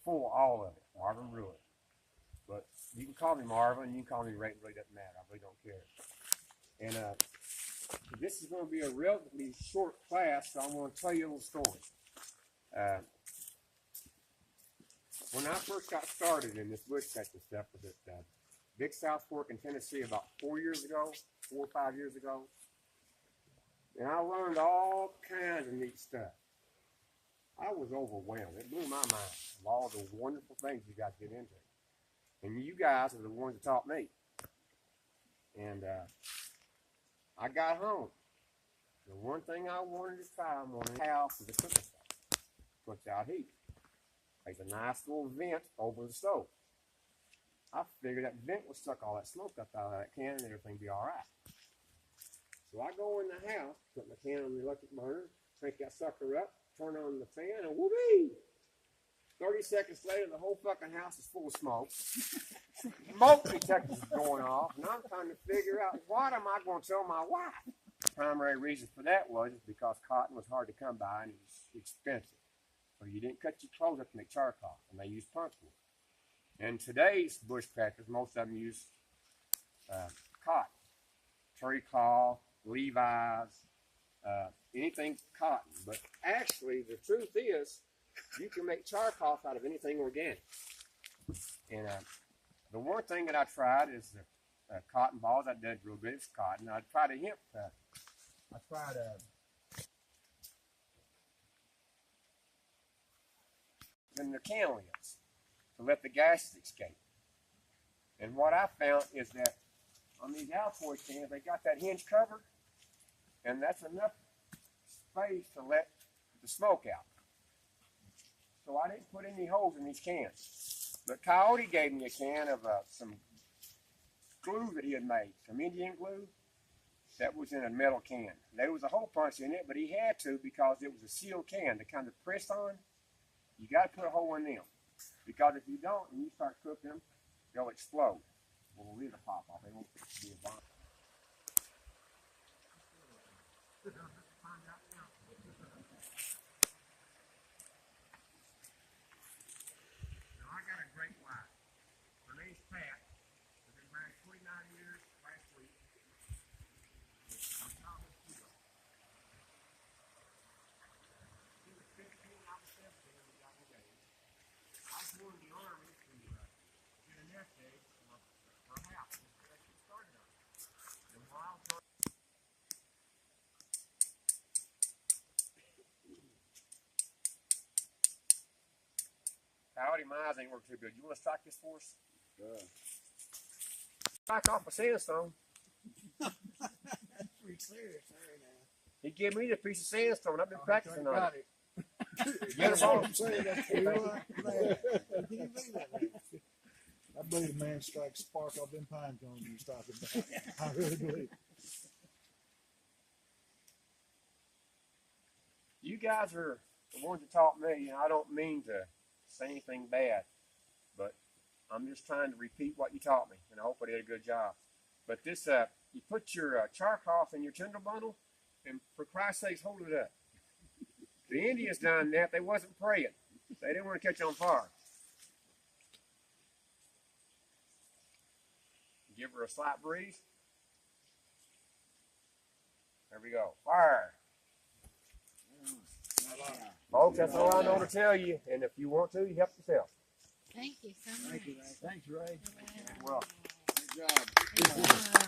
full of all of it. Marvin Ruin. But you can call me Marvin, you can call me Ray, it really doesn't matter. I really don't care. And this is going to be a relatively short class, so I'm going to tell you a little story. When I first got started in this bushcrafting stuff with this Big South Fork in Tennessee about 4 or 5 years ago, and I learned all kinds of neat stuff. I was overwhelmed. It blew my mind of all the wonderful things you guys get into. And you guys are the ones that taught me. And I got home. The one thing I wanted to try, I wanted a house with a cooking stove. Puts out heat. There's a nice little vent over the stove. I figured that vent would suck all that smoke up out of that can and everything would be all right. So I go in the house, put my can on the electric burner, crank that sucker up, turn on the fan, and whoopee! 30 seconds later, the whole fucking house is full of smoke. Smoke detectors are going off, and I'm trying to figure out what am I going to tell my wife. The primary reason for that was because cotton was hard to come by and it was expensive. So you didn't cut your clothes up to make charcoal, and they used punch wood. And today's bushcrafters, most of them use cotton, terry cloth, Levi's, anything cotton. But actually, the truth is, you can make charcoal out of anything organic. And the one thing that I tried is the cotton balls. I did real good. It's cotton. I tried a hemp. I tried in the can lids to let the gases escape. And what I found is that on these Altoid cans, they got that hinge covered, and that's enough space to let the smoke out. So I didn't put any holes in these cans. But Coyote gave me a can of some glue that he had made, some Indian glue that was in a metal can. There was a hole punch in it, but he had to because it was a sealed can to kind of press on. You got to put a hole in them, because if you don't and you start cooking them, they'll explode. Well, we'll leave the pop off. They won't be a bomb. Howdy, my eyes ain't working too good. You want to strike this for us? Sure. Strike off a sandstone. That's pretty serious, now. He gave me the piece of sandstone. I've been practicing on it. Get us on. I believe a man strikes spark off them pine cones you stop it. I really believe. You guys are the ones that taught me, and I don't mean to say anything bad, but I'm just trying to repeat what you taught me, and I hope I did a good job. But this, you put your charcoal in your tinder bundle, and for Christ's sakes, hold it up. The Indians done that. They wasn't praying. They didn't want to catch on fire. Give her a slight breeze. There we go. Fire. Folks, that's all I know to tell you. And if you want to, you help yourself. Thank you so much. Thank you, Ray. Thanks, Ray. Well, Good job.